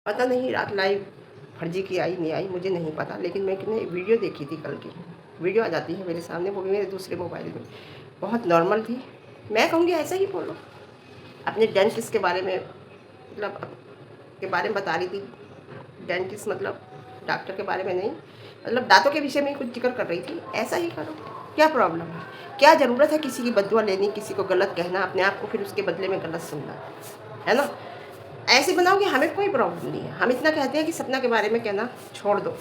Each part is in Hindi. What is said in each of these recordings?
पता नहीं रात लाइव फर्जी की आई नहीं आई मुझे नहीं पता, लेकिन मैंने वीडियो देखी थी कल की। वीडियो आ जाती है मेरे सामने, वो भी मेरे दूसरे मोबाइल में। बहुत नॉर्मल थी। मैं कहूँगी ऐसा ही बोलो। अपने डेंटिस्ट के बारे में, मतलब के बारे में बता रही थी। डेंटिस्ट मतलब डॉक्टर के बारे में नहीं, मतलब दांतों के विषय में कुछ जिक्र कर रही थी। ऐसा ही करो, क्या प्रॉब्लम है? क्या ज़रूरत है किसी की बददुआ लेनी, किसी को गलत कहना, अपने आप को फिर उसके बदले में गलत सुनना, है ना? ऐसे बनाओगे, हमें कोई प्रॉब्लम नहीं है। हम इतना कहते हैं कि सपना के बारे में कहना छोड़ दो,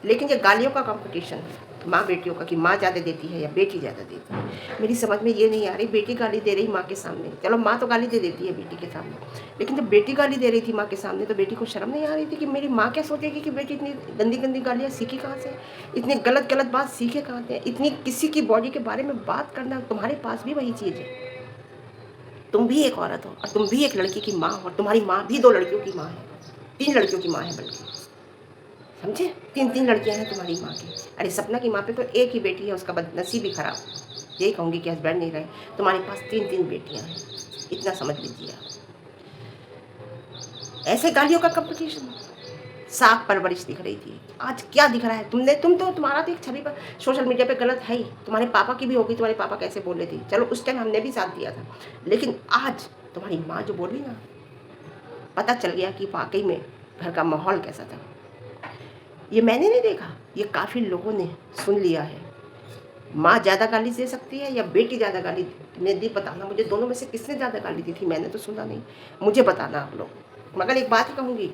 लेकिन ये गालियों का कंपटीशन है माँ बेटियों का, कि माँ ज़्यादा देती है या बेटी ज़्यादा देती है। मेरी समझ में ये नहीं आ रही, बेटी गाली दे रही माँ के सामने, चलो माँ तो गाली दे देती है बेटी के सामने, लेकिन जब बेटी गाली दे रही थी माँ के सामने, तो बेटी को शर्म नहीं आ रही थी कि मेरी माँ क्या सोचेगी कि बेटी इतनी गंदी गंदी गालियाँ सीखी कहाँ से, इतनी गलत गलत बात सीखे कहाँ से, इतनी किसी की बॉडी के बारे में बात करना। तुम्हारे पास भी वही चीज़ है, तुम भी एक औरत हो और तुम भी एक लड़की की माँ हो, और तुम्हारी माँ भी 2 लड़कियों की माँ है, 3 लड़कियों की माँ है बल्कि, समझे? 3-3 लड़कियां हैं तुम्हारी माँ की। अरे सपना की माँ पे तो एक ही बेटी है, उसका बदनसीब ही खराब। यही कहूँगी कि हस्बैंड नहीं रहे, तुम्हारे पास 3-3 बेटियां हैं, इतना समझ लीजिए आप। ऐसे गालियों का कंपटीशन, साफ परवरिश दिख रही थी। आज क्या दिख रहा है? तुम तो, तुम्हारा तो एक छवि पर सोशल मीडिया पे गलत है ही। तुम्हारे पापा की भी होगी, तुम्हारे पापा कैसे बोले थे, चलो उस टाइम हमने भी साथ दिया था, लेकिन आज तुम्हारी माँ जो बोली ना, पता चल गया कि वाकई में घर का माहौल कैसा था। ये मैंने नहीं देखा, ये काफ़ी लोगों ने सुन लिया है। माँ ज़्यादा गाली दे सकती है या बेटी ज़्यादा गाली ने दी, बताना मुझे। दोनों में से किसने ज़्यादा गाली दी थी? मैंने तो सुना नहीं, मुझे बताना आप लोग। मगर एक बात ही कहूँगी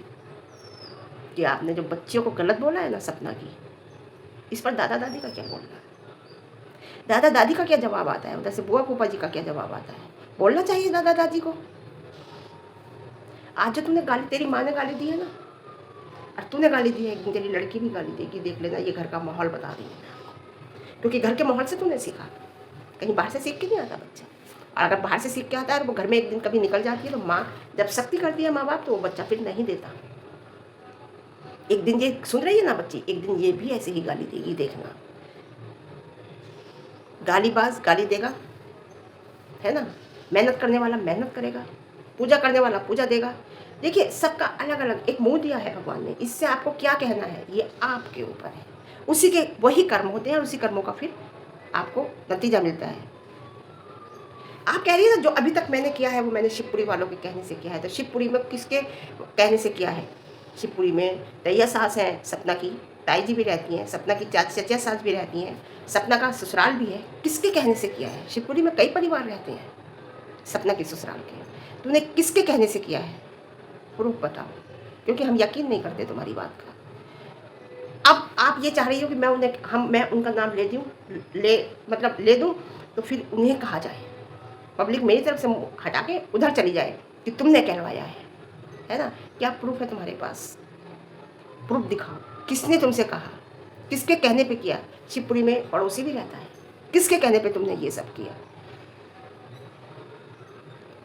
कि आपने जो बच्चियों को गलत बोला है ना सपना की, इस पर दादा दादी का क्या बोलना है? दादा दादी का क्या जवाब आता है? उधर से बुआ फूफा जी का क्या जवाब आता है? बोलना चाहिए दादा दादी को। आज जो तुमने गाली, तेरी माँ ने गाली दी है ना, और तूने गाली दी है, एक दिन तेरी लड़की भी गाली देगी, देख लेना। ये घर का माहौल बता रही है, क्योंकि घर के माहौल से तूने सीखा, कहीं बाहर से सीख के नहीं आता बच्चा। और अगर बाहर से सीख के आता है और वो घर में एक दिन कभी निकल जाती है, तो माँ जब सख्ती करती है माँ बाप, तो वो बच्चा फिर नहीं देता। एक दिन ये सुन रही है ना बच्ची, एक दिन ये भी ऐसे ही गाली देगी, देखना। गालीबाज गाली देगा, है ना? मेहनत करने वाला मेहनत करेगा, पूजा करने वाला पूजा देगा। देखिए सबका अलग अलग एक मुंह दिया है भगवान ने, इससे आपको क्या कहना है ये आपके ऊपर है। उसी के वही कर्म होते हैं और उसी कर्मों का फिर आपको नतीजा मिलता है। आप कह रही है ना, जो अभी तक मैंने किया है वो मैंने शिवपुरी वालों के कहने से किया है, तो शिवपुरी में किसके कहने से किया है? शिवपुरी में तैया सास है सपना की, ताई जी भी रहती हैं, सपना की चचिया सास भी रहती हैं, सपना का ससुराल भी है। किसके कहने से किया है? शिवपुरी में कई परिवार रहते हैं सपना के ससुराल के। तूने किसके कहने से किया है? प्रूफ बताओ, क्योंकि हम यकीन नहीं करते तुम्हारी बात का। अब आप ये चाह रही हो कि मैं उनका नाम ले दूँ, मतलब ले दूँ, तो फिर उन्हें कहा जाए, पब्लिक मेरी तरफ से मुँह हटा के उधर चली जाए कि तुमने कहलवाया है ना? क्या प्रूफ है तुम्हारे पास? प्रूफ दिखाओ, किसने तुमसे कहा, किसके कहने पे किया? शिवपुरी में पड़ोसी भी रहता है, किसके कहने पे तुमने ये सब किया?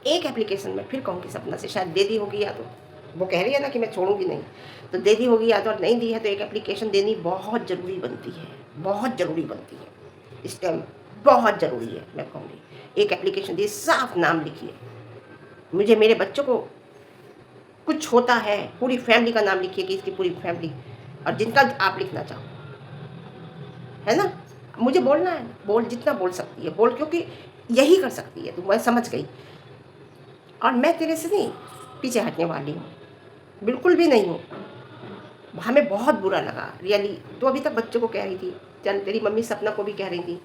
एक एप्लीकेशन में फिर कहूँगी सपना से, शायद दे दी होगी, या तो वो कह रही है ना कि मैं छोड़ूंगी नहीं, तो दे दी होगी, या तो नहीं दी है तो एक एप्लीकेशन देनी बहुत ज़रूरी बनती है, बहुत ज़रूरी बनती है इस टाइम, बहुत ज़रूरी है। मैं कहूँगी एक एप्लीकेशन दी, साफ नाम लिखिए, मुझे मेरे बच्चों को कुछ होता है, पूरी फैमिली का नाम लिखिए कि इसकी पूरी फैमिली, और जिनका आप लिखना चाहो, है ना? मुझे बोलना है, बोल जितना बोल सकती है बोल, क्योंकि यही कर सकती है तू, मैं समझ गई। और मैं तेरे से नहीं पीछे हटने वाली हूँ, बिल्कुल भी नहीं हूँ। हमें बहुत बुरा लगा रियली। तो अभी तक बच्चों को कह रही थी, चल तेरी मम्मी सपना को भी कह रही थी,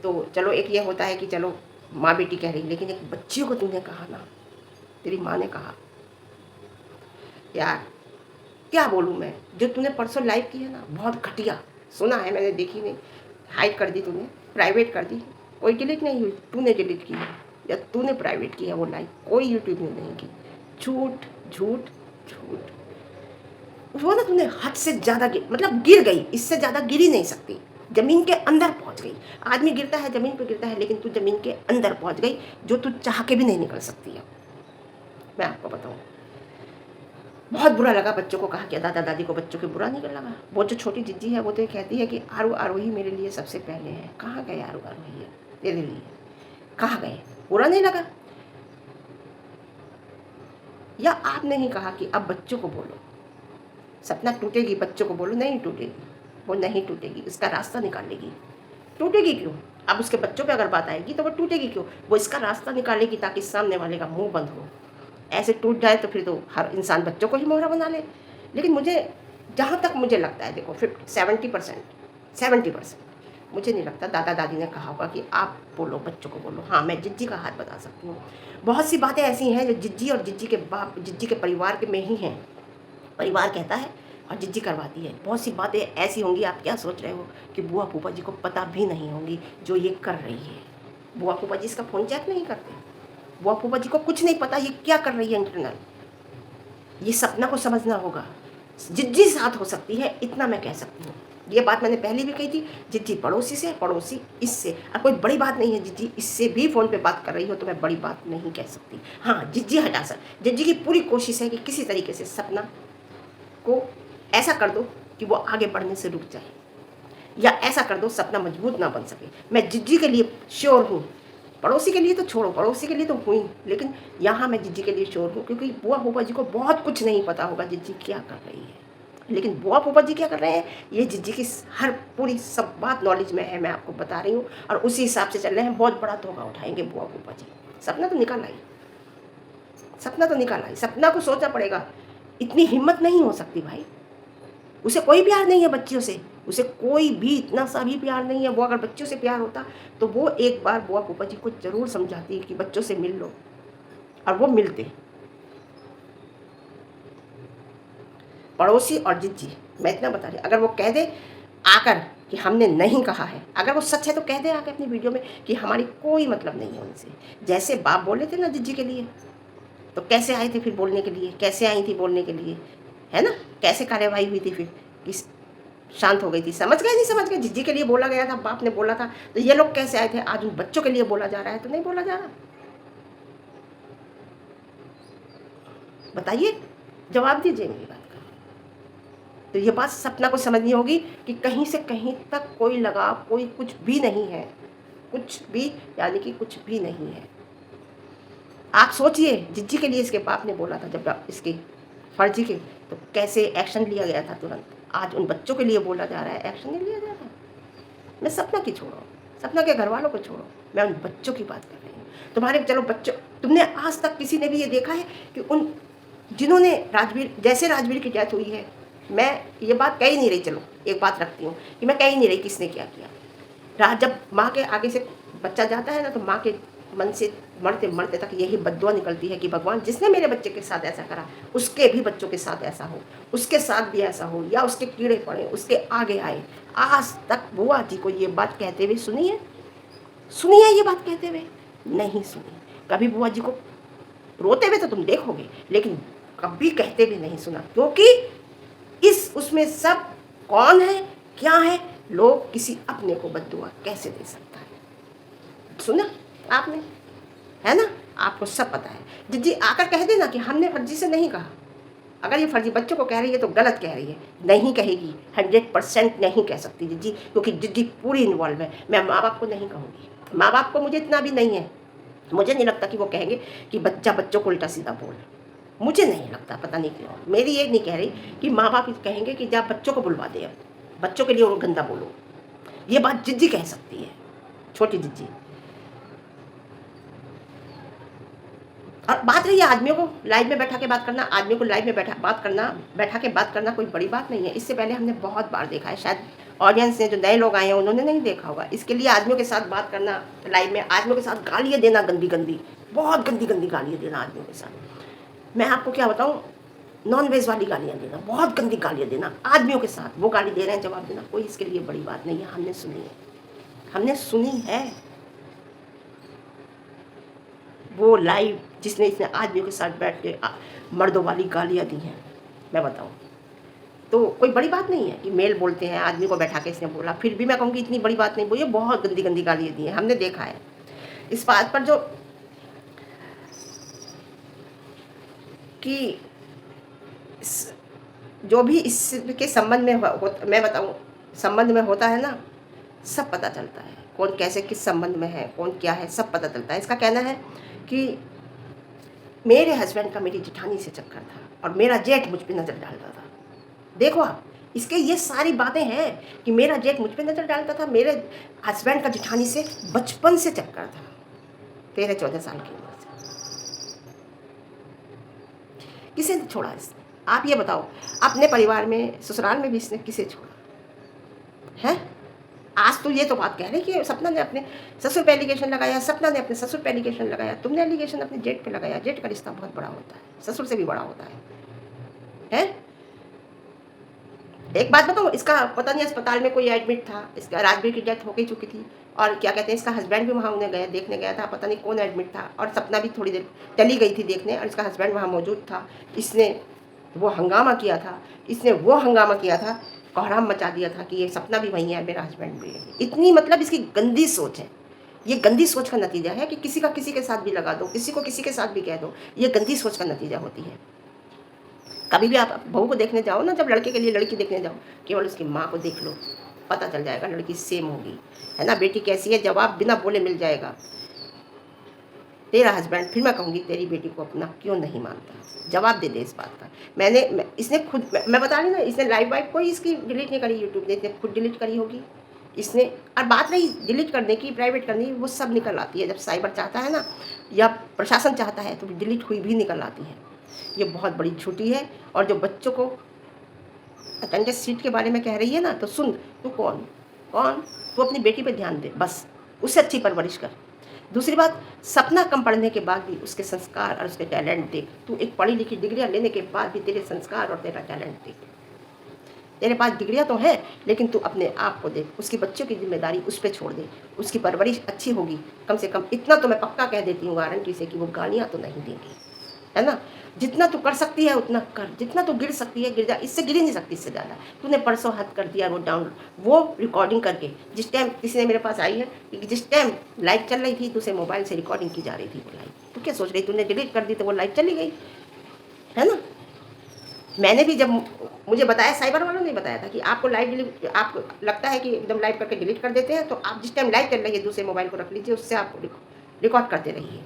तो चलो एक ये होता है कि चलो माँ बेटी कह रही, लेकिन एक बच्चियों को तूने कहा ना, तेरी माँ ने कहा, यार क्या बोलूँ मैं? जो तूने परसों लाइव की है ना, बहुत घटिया, सुना है मैंने, देखी नहीं, हाइड कर दी तूने, प्राइवेट कर दी, कोई डिलीट नहीं हुई, तूने डिलीट की है या तूने प्राइवेट की है वो लाइव, कोई यूट्यूब ने नहीं की। झूठ झूठ झूठ। वो ना तूने हद से ज़्यादा मतलब गिर गई, इससे ज़्यादा गिर ही नहीं सकती, ज़मीन के अंदर पहुंच गई। आदमी गिरता है ज़मीन पे गिरता है, लेकिन तू ज़मीन के अंदर पहुंच गई, जो तू चाह के भी नहीं निकल सकती है। मैं आपको बताऊँ, बहुत बुरा लगा। बच्चों को कहा कि दादा दादी को बच्चों के बुरा नहीं लगा। वो जो छोटी जिज्जी है वो तो ये कहती है कि आरू आरोही मेरे लिए सबसे पहले है। कहाँ गए आरू आरोही है तेरे लिए? कहाँ गए? बुरा नहीं लगा? या आपने ही कहा कि अब बच्चों को बोलो, सपना टूटेगी, बच्चों को बोलो नहीं टूटेगी, वो नहीं टूटेगी, इसका रास्ता निकाल लेगी। टूटेगी क्यों? अब उसके बच्चों पे अगर बात आएगी तो वो टूटेगी क्यों? वो इसका रास्ता निकालेगी ताकि सामने वाले का मुंह बंद हो। ऐसे टूट जाए तो फिर तो हर इंसान बच्चों को ही मोहरा बना ले। लेकिन मुझे जहाँ तक मुझे लगता है, देखो 70% मुझे नहीं लगता दादा दादी ने कहा होगा कि आप बोलो, बच्चों को बोलो। हाँ, मैं जिज्जी का हाथ बता सकती हूँ। बहुत सी बातें ऐसी हैं जो जिज्जी और जिज्जी के बाप, जिज्जी के परिवार के में ही हैं। परिवार कहता है और जिज्जी करवाती है। बहुत सी बातें ऐसी होंगी, आप क्या सोच रहे हो कि बुआ फूफा जी को पता भी नहीं होंगी जो ये कर रही है। बुआ फूफा जी इसका फ़ोन चेक नहीं करते, बुआ फूफा जी को कुछ नहीं पता ये क्या कर रही है इंटरनल। ये सपना को समझना होगा। जिज्जी साथ हो सकती है, इतना मैं कह सकती हूँ। ये बात मैंने पहले भी कही थी, जिज्जी पड़ोसी से, पड़ोसी इससे, और कोई बड़ी बात नहीं है। जिज्जी इससे भी फ़ोन पे बात कर रही हो तो मैं बड़ी बात नहीं कह सकती। हाँ, जिज्जी हटा सक, जिज्जी की पूरी कोशिश है कि किसी तरीके से सपना को ऐसा कर दो कि वो आगे बढ़ने से रुक जाए, या ऐसा कर दो सपना मजबूत ना बन सके। मैं जिज्जी के लिए श्योर हूँ, पड़ोसी के लिए तो छोड़ो, पड़ोसी के लिए तो हुई, लेकिन यहाँ मैं जिज्जी के लिए श्योर हूँ, क्योंकि बुआ फूफा जी को बहुत कुछ नहीं पता होगा जिज्जी क्या कर रही है। लेकिन बुआ फूफा जी क्या कर रहे हैं, ये जिज्जी की हर पूरी सब बात नॉलेज में है, मैं आपको बता रही हूँ, और उसी हिसाब से चल रहे हैं। बहुत बड़ा धोखा उठाएंगे बुआ फूफा जी। सपना तो निकाल आई, सपना तो निकाल आई, सपना को सोचना पड़ेगा। इतनी हिम्मत नहीं हो सकती भाई, उसे कोई प्यार नहीं है बच्चियों से, उसे कोई भी इतना सा भी प्यार नहीं है। वो अगर बच्चों से प्यार होता तो वो एक बार बुआ फूफा जी को जरूर समझाती कि बच्चों से मिल लो, और वो मिलते। पड़ोसी और जिज्जी, मैं इतना बता रही, अगर वो कह दे आकर कि हमने नहीं कहा है, अगर वो सच है तो कह दे आकर अपनी वीडियो में कि हमारी कोई मतलब नहीं है उनसे। जैसे बाप बोले थे ना जिज्जी के लिए, तो कैसे आए थे फिर बोलने के लिए, कैसे आई थी बोलने के लिए, है ना? कैसे कार्यवाही हुई थी फिर कि शांत हो गई थी? समझ गए, नहीं समझ गए? जिज्जी के लिए बोला गया था, बाप ने बोला था, तो ये लोग कैसे आए थे? आज उन बच्चों के लिए बोला जा रहा है तो नहीं बोला जा रहा? बताइए, जवाब दीजिए मेरी बात का। तो ये बात सपना को समझनी होगी कि कहीं से कहीं तक कोई लगाव, कोई कुछ भी नहीं है, कुछ भी, यानी कि कुछ भी नहीं है। आप सोचिए, जिज्जी के लिए इसके बाप ने बोला था जब इसके फर्जी के, तो कैसे एक्शन लिया गया था तुरंत। आज उन बच्चों के लिए बोला जा रहा है, एक्शन नहीं लिया जा रहा। मैं सपना की छोड़ो, सपना के घर वालों को छोड़ो, मैं उन बच्चों की बात कर रही हूँ। तुम्हारे चलो बच्चों, तुमने आज तक किसी ने भी ये देखा है कि उन जिन्होंने राजवीर, जैसे राजवीर की डेथ हुई है, मैं ये बात कह ही नहीं रही, चलो एक बात रखती हूँ कि मैं कह ही नहीं रही किसने क्या किया। जब माँ के आगे से बच्चा जाता है ना, तो माँ के मन से मरते मरते तक यही बद्दुआ निकलती है कि भगवान जिसने मेरे बच्चे के साथ ऐसा करा, उसके भी बच्चों के साथ ऐसा हो, उसके साथ भी ऐसा हो, या उसके कीड़े पड़े, उसके आगे आए। आज तक बुआ जी को ये बात कहते हुए सुनी है? सुनी है ये बात कहते हुए? नहीं सुनी। कभी बुआ जी को रोते हुए तो तुम देखोगे, लेकिन कभी कहते हुए नहीं सुना, क्योंकि इस उसमें सब कौन है, क्या है, लोग किसी अपने को बद्दुआ कैसे दे सकता है? सुना आपने, है ना? आपको सब पता है। जिज्जी आकर कह देना कि हमने फर्जी से नहीं कहा। अगर ये फर्जी बच्चों को कह रही है तो गलत कह रही है, नहीं कहेगी, 100% नहीं कह सकती जिज्जी, क्योंकि जिज्जी पूरी इन्वॉल्व है। मैं माँ बाप को नहीं कहूँगी, माँ बाप को मुझे इतना भी नहीं है, मुझे नहीं लगता कि वो कहेंगे कि बच्चा बच्चों को उल्टा सीधा बोल, मुझे नहीं लगता, पता नहीं क्यों। मेरी ये नहीं कह रही कि माँ बाप कहेंगे कि जा बच्चों को बुलवा दे, अब बच्चों के लिए वो गंदा बोलो। ये बात जिज्जी कह सकती है, छोटी जिज्जी। और बात रही है आदमियों को लाइव में बैठा के बात करना, आदमियों को लाइव में बैठा के बात करना कोई बड़ी बात नहीं है। इससे पहले हमने बहुत बार देखा है, शायद ऑडियंस ने, जो नए लोग आए हैं उन्होंने नहीं देखा होगा। इसके लिए आदमियों के साथ बात करना लाइव में, आदमियों के साथ गालियाँ देना, गंदी गंदी, बहुत गंदी गंदी गालियाँ देना आदमियों के साथ। मैं आपको क्या बताऊँ, नॉन वेज वाली गालियाँ देना, बहुत गंदी गालियाँ देना आदमियों के साथ, वो गाली दे रहे हैं, जवाब देना, कोई इसके लिए बड़ी बात नहीं है। हमने सुनी है, हमने सुनी है वो लाइव जिसने इसने आदमियों के साथ बैठ के मर्दों वाली गालियाँ दी हैं। मैं बताऊँ तो कोई बड़ी बात नहीं है कि मेल बोलते हैं, आदमी को बैठा के इसने बोला, फिर भी मैं कहूँगी इतनी बड़ी बात नहीं बोली, बहुत गंदी गंदी गालियाँ दी हैं, हमने देखा है। इस बात पर जो कि जो भी इसके संबंध में मैं बताऊँ संबंध में होता है ना, सब पता चलता है, कौन कैसे किस संबंध में है, कौन क्या है, सब पता चलता है। इसका कहना है कि मेरे हस्बैंड का मेरी जेठानी से चक्कर था और मेरा जेठ मुझ पर नज़र डालता था। देखो आप, इसके ये सारी बातें हैं कि मेरा जेठ मुझ पे नज़र डालता था, मेरे हस्बैंड का जेठानी से बचपन से चक्कर था, 13-14 साल की उम्र से। किसे छोड़ा इसने? आप ये बताओ, अपने परिवार में, ससुराल में भी इसने किसे छोड़ा है? आज तो ये तो बात कह रहे कि सपना ने अपने ससुर पे एलिगेशन लगाया, सपना ने अपने ससुर पे एलिगेशन लगाया, तुमने एलिगेशन अपने जेठ पे लगाया। जेठ का रिश्ता बहुत बड़ा होता है, ससुर से भी बड़ा होता है? एक बात बताऊँ, इसका पता नहीं अस्पताल में कोई एडमिट था, इसका राजवीर की डेथ हो गई चुकी थी, और क्या कहते हैं, इसका हस्बैंड भी वहाँ उन्हें गया देखने गया था, पता नहीं कौन एडमिट था, और सपना भी थोड़ी देर चली गई थी देखने, और इसका हस्बैंड वहाँ मौजूद था। इसने वो हंगामा किया था, इसने वो हंगामा किया था, कोहराम मचा दिया था कि ये सपना भी वहीं है, मेरा हस्बैंड भी है। इतनी मतलब इसकी गंदी सोच है। ये गंदी सोच का नतीजा है कि किसी का किसी के साथ भी लगा दो, किसी को किसी के साथ भी कह दो, ये गंदी सोच का नतीजा होती है। कभी भी आप बहू को देखने जाओ ना, जब लड़के के लिए लड़की देखने जाओ, केवल उसकी माँ को देख लो, पता चल जाएगा लड़की सेम होगी, है ना। बेटी कैसी है, जवाब बिना बोले मिल जाएगा। तेरा हस्बैंड, फिर मैं कहूँगी तेरी बेटी को अपना क्यों नहीं मानता, जवाब दे दे इस बात का। इसने खुद, मैं बता रही ना, इसने लाइव वाइव कोई इसकी डिलीट नहीं करी यूट्यूब ने, इसने खुद डिलीट करी होगी इसने। और बात रही डिलीट करने की, प्राइवेट करने की, वो सब निकल आती है जब साइबर चाहता है ना, या प्रशासन चाहता है, तो डिलीट हुई भी निकल आती है। ये बहुत बड़ी झूठी है। और जो बच्चों को अटेंडेंस सीट के बारे में कह रही है ना, तो सुन, तू कौन तू अपनी बेटी पे ध्यान दे, बस उससे अच्छी परवरिश कर। दूसरी बात, सपना कम पढ़ने के बाद भी उसके संस्कार और उसके टैलेंट देख। तू एक पढ़ी लिखी डिग्रियां लेने के बाद भी तेरे संस्कार और तेरा टैलेंट देख। तेरे पास डिग्रियां तो हैं, लेकिन तू अपने आप को देख। उसकी बच्चों की जिम्मेदारी उस पर छोड़ दे, उसकी परवरिश अच्छी होगी। कम से कम इतना तो मैं पक्का कह देती हूँ गारंटी से कि वो गालियाँ तो नहीं देंगी, है ना। जितना तू कर सकती है उतना कर, जितना तू गिर सकती है गिर जा, इससे गिर ही नहीं सकती इससे ज़्यादा। तूने परसों हद कर दिया वो रिकॉर्डिंग करके, जिस टाइम किसी ने मेरे पास आई है कि जिस टाइम लाइव चल रही थी, तुझसे मोबाइल से रिकॉर्डिंग की जा रही थी वो लाइव। तू क्या सोच रही, तूने डिलीट कर दी तो वो लाइव चली गई, है ना। मैंने भी जब मुझे बताया, साइबर वालों ने बताया था कि आपको लाइव डिलीट, आपको लगता है कि एकदम लाइव करके डिलीट कर देते हैं, तो आप जिस टाइम लाइव चल रही है दूसरे मोबाइल को रख लीजिए, उससे आप रिकॉर्ड करते रहिए।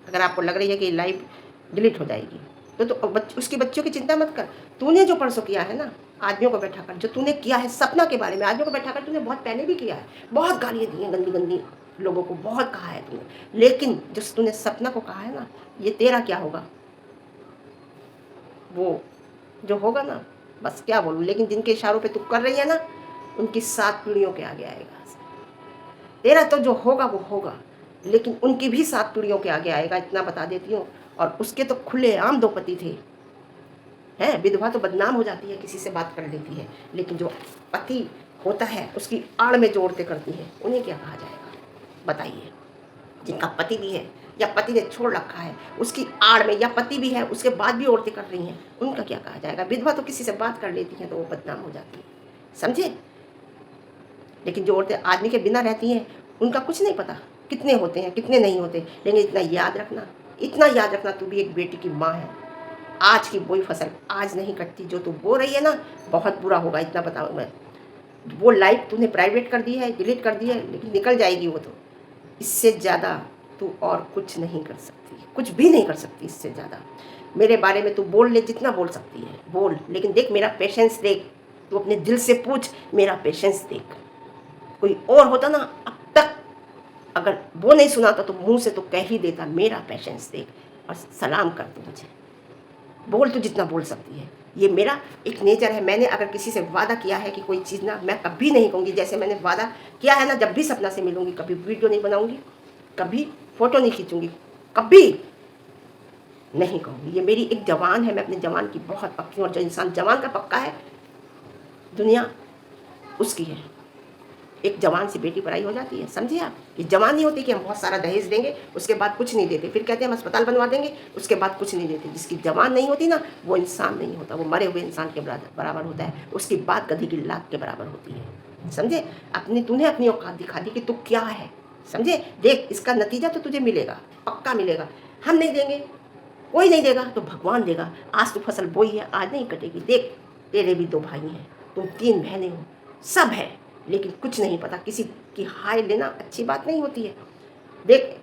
अगर आपको लग रही है कि लाइव डिलीट हो जाएगी तो उसके बच्चों की चिंता मत कर। तूने जो परसों किया है ना, आदमियों को बैठा कर जो तूने किया है सपना के बारे में, आदमियों को बैठा कर तूने बहुत पहले भी किया है, बहुत गालियाँ दी हैं गंदी गंदी लोगों को, बहुत कहा है तूने। लेकिन जो तूने सपना को कहा है ना, ये तेरा क्या होगा, वो जो होगा ना, बस क्या बोलूँ। लेकिन जिनके इशारों पे तू कर रही है ना, उनकी 7 पीढ़ियों के आगे आएगा। तेरा तो जो होगा वो होगा, लेकिन उनकी भी 7 पीढ़ियों के आगे आएगा, इतना बता देती हूँ। और उसके तो खुलेआम 2 पति थे, हैं। विधवा तो बदनाम हो जाती है, किसी से बात कर लेती है, लेकिन जो पति होता है उसकी आड़ में जो औरतें करती हैं, उन्हें क्या कहा जाएगा बताइए। जिनका पति भी है या पति ने छोड़ रखा है, उसकी आड़ में, या पति भी है उसके बाद भी औरतें कर रही हैं, उनका क्या कहा जाएगा। विधवा तो किसी से बात कर लेती हैं तो वो बदनाम हो जाती है, समझे। लेकिन जो औरतें आदमी के बिना रहती हैं, उनका कुछ नहीं पता कितने होते हैं कितने नहीं होते। लेकिन इतना याद रखना, तू भी एक बेटी की माँ है। आज की बोई फसल आज नहीं कटती, जो तू बो रही है ना, बहुत बुरा होगा, इतना बताऊँ मैं। वो लाइव तूने प्राइवेट कर दी है, डिलीट कर दी है, लेकिन निकल जाएगी वो तो। इससे ज़्यादा तू और कुछ नहीं कर सकती, कुछ भी नहीं कर सकती इससे ज़्यादा। मेरे बारे में तू बोल ले, जितना बोल सकती है बोल, लेकिन देख मेरा पेशेंस देख। तू अपने दिल से पूछ, मेरा पेशेंस देख। कोई और होता ना, अब तक अगर वो नहीं सुनाता तो मुंह से तो कह ही देता, मेरा पेशेंस देख, और सलाम कर दो मुझे। बोल तो जितना बोल सकती है, ये मेरा एक नेचर है। मैंने अगर किसी से वादा किया है कि कोई चीज़ ना, मैं कभी नहीं कहूँगी। जैसे मैंने वादा किया है ना, जब भी सपना से मिलूंगी कभी वीडियो नहीं बनाऊंगी, कभी फ़ोटो नहीं खींचूंगी, कभी नहीं कहूँगी। ये मेरी एक जवान है, मैं अपने जवान की बहुत पक्की हूँ। और जो इंसान जवान का पक्का है, दुनिया उसकी है। एक जवान सी बेटी पराई हो जाती है, समझिए आप। ये जवान नहीं होती कि हम बहुत सारा दहेज देंगे उसके बाद कुछ नहीं देते, फिर कहते हैं हम अस्पताल बनवा देंगे उसके बाद कुछ नहीं देते। जिसकी जवान नहीं होती ना, वो इंसान नहीं होता, वो मरे हुए इंसान के बराबर होता है। उसकी बात गधी की लात के बराबर होती है, समझे। तूने अपनी औकात दिखा दी कि तू क्या है, समझे। देख इसका नतीजा तो तुझे मिलेगा, पक्का मिलेगा। हम नहीं देंगे, कोई नहीं देगा तो भगवान देगा। आज तू फसल बोई है, आज नहीं कटेगी। देख तेरे भी 2 भाई हैं, तुम 3 बहनें हो, सब है, लेकिन कुछ नहीं पता। किसी की हाय लेना अच्छी बात नहीं होती है, देख,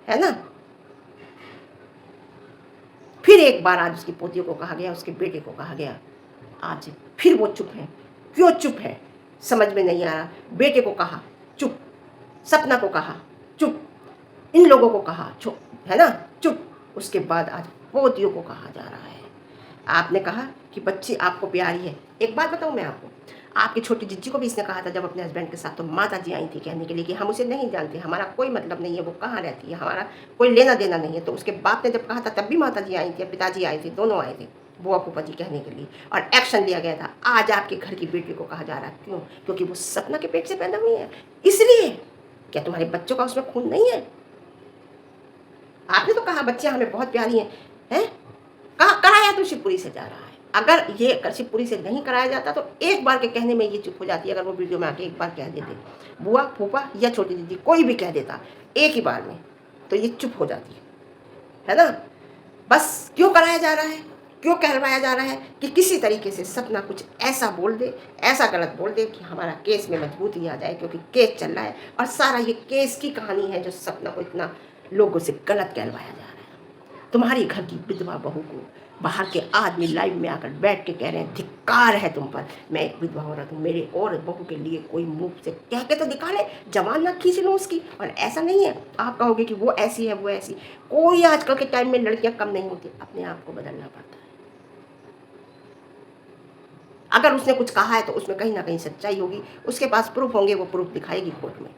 है ना। फिर एक बार आज उसकी पोतियों को कहा गया, उसके बेटे को कहा गया आज फिर वो चुप है। क्यों चुप है समझ में नहीं आ रहा। बेटे को कहा चुप, सपना को कहा चुप, इन लोगों को कहा चुप, है ना, चुप। उसके बाद आज पोतियों को कहा जा रहा है। आपने कहा कि बच्ची आपको प्यारी है। एक बात बताऊं मैं आपको, आपकी छोटी जिज्जी को भी इसने कहा था जब अपने हस्बैंड के साथ, तो माता जी आई थी कहने के लिए कि हम उसे नहीं जानते, हमारा कोई मतलब नहीं है, वो कहाँ रहती है, हमारा कोई लेना देना नहीं है। तो उसके बाप ने जब कहा था तब भी माता जी आई थी, पिताजी आए थे, दोनों आए थे बुआ फूफा जी कहने के लिए, और एक्शन लिया गया था। आज आपके घर की बेटी को कहा जा रहा है क्यों? क्योंकि वो सपना के पेट से पैदा हुई है, इसलिए। क्या तुम्हारे बच्चों का उसमें खून नहीं है? आपने तो कहा बच्चियां हमें बहुत प्यारी हैं, कराया तो शिवपुरी से जा रहा है। अगर ये शिवपुरी से नहीं कराया जाता तो एक बार के कहने में ये चुप हो जाती है। अगर वो वीडियो में आके एक बार कह देते, बुआ फूफा या छोटी दीदी कोई भी कह देता एक ही बार में, तो ये चुप हो जाती है ना। बस क्यों कराया जा रहा है, क्यों कहलवाया जा रहा है कि किसी तरीके से सपना कुछ ऐसा बोल दे, ऐसा गलत बोल दे कि हमारा केस में मजबूती आ जाए, क्योंकि केस चल रहा है और सारा ये केस की कहानी है जो सपना को इतना लोगों से गलत कहलवाया जा रहा है। तुम्हारी घर की विधवा बहू को बाहर के आदमी लाइव में आकर बैठ के कह रहे हैं धिक्कार है तुम पर, मैं एक विधवा औरत हूँ, मेरे और बहू के लिए कोई मुंह से कह के तो दिखा ले, जवान ना खींच लो उसकी। और ऐसा नहीं है आप कहोगे कि वो ऐसी है वो ऐसी, कोई आजकल के टाइम में लड़कियां कम नहीं होती, अपने आप को बदलना पड़ता है। अगर उसने कुछ कहा है तो उसमें कहीं ना कहीं सच्चाई होगी, उसके पास प्रूफ होंगे, वो प्रूफ दिखाएगी कोर्ट में,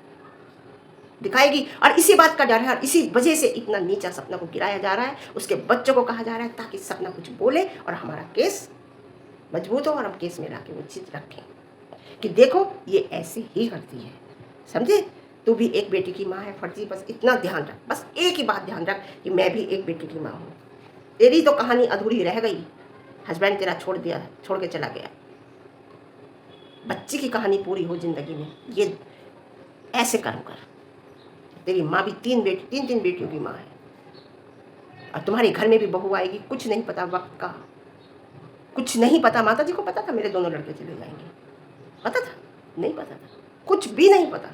दिखाएगी। और इसी बात का डर है और इसी वजह से इतना नीचा सपना को गिराया जा रहा है, उसके बच्चों को कहा जा रहा है ताकि सपना कुछ बोले और हमारा केस मजबूत हो और हम केस में लाके वो चीज़ रखें कि देखो ये ऐसे ही करती है। समझे? तू भी एक बेटी की माँ है, फर्जी। बस इतना ध्यान रख, बस एक ही बात ध्यान रख कि मैं भी एक बेटी की माँ हूँ। तेरी तो कहानी अधूरी रह गई, हस्बैंड तेरा छोड़ दिया, छोड़ के चला गया। बच्ची की कहानी पूरी हो जिंदगी में, ये ऐसे कर्म कर। तेरी माँ भी तीन बेटियों की माँ है और तुम्हारे घर में भी बहू आएगी, कुछ नहीं पता वक्त का, कुछ नहीं पता। माता जी को पता था मेरे दोनों लड़के चले जाएंगे, पता था? नहीं पता था, कुछ भी नहीं पता।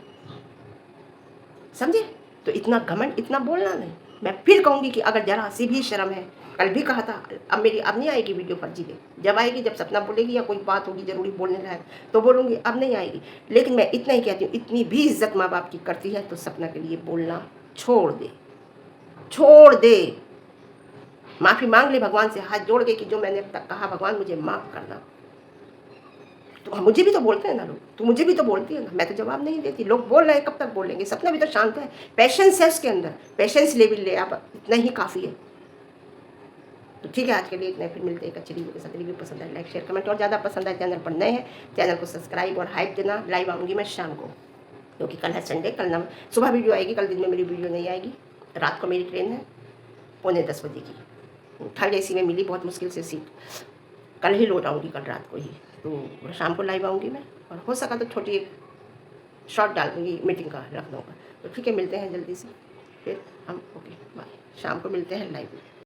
समझे? तो इतना घमंड, इतना बोलना नहीं। मैं फिर कहूँगी कि अगर जरा सी भी शर्म है, कल भी कहा था, अब नहीं आएगी वीडियो फर्जी के, जब आएगी जब सपना बोलेगी या कोई बात होगी जरूरी बोलने लायक तो बोलूँगी, अब नहीं आएगी। लेकिन मैं इतना ही कहती हूँ, इतनी भी इज्जत माँ बाप की करती है तो सपना के लिए बोलना छोड़ दे, छोड़ दे। माफ़ी मांग ले भगवान से हाथ जोड़ के कि जो मैंने अब तक कहा भगवान मुझे माफ़ करना। तो मुझे भी तो बोलते हैं ना लोग, तो मुझे भी तो बोलती है ना, मैं तो जवाब नहीं देती। लोग बोल रहे हैं, कब तक बोलेंगे? सपना भी तो शांत है, पेशेंस है उसके अंदर, पेशेंस लेवल ले आप, इतना ही काफ़ी है। तो ठीक है, आज के लिए इतना, फिर मिलते हैं एक अच्छी वीडियो के साथ। रिव्यू पसंद है लाइक शेयर कमेंट, और ज़्यादा पसंद है चैनल पर नए हैं चैनल को सब्सक्राइब और हाइप देना। लाइव आऊँगी मैं शाम को, क्योंकि कल है संडे, कल ना सुबह वीडियो आएगी, कल दिन में मेरी वीडियो नहीं आएगी। रात को मेरी ट्रेन है 9:45 बजे की, थर्ड AC में मिली, बहुत मुश्किल से सीट। कल ही लौट आऊँगी, कल रात को ही, तो शाम को लाइव आऊँगी मैं, और हो सका तो छोटी एक शॉर्ट डाल दूँगी मीटिंग का लखनऊ का। तो ठीक है, मिलते हैं जल्दी से फिर हम, ओके बाय, शाम को मिलते हैं लाइव में।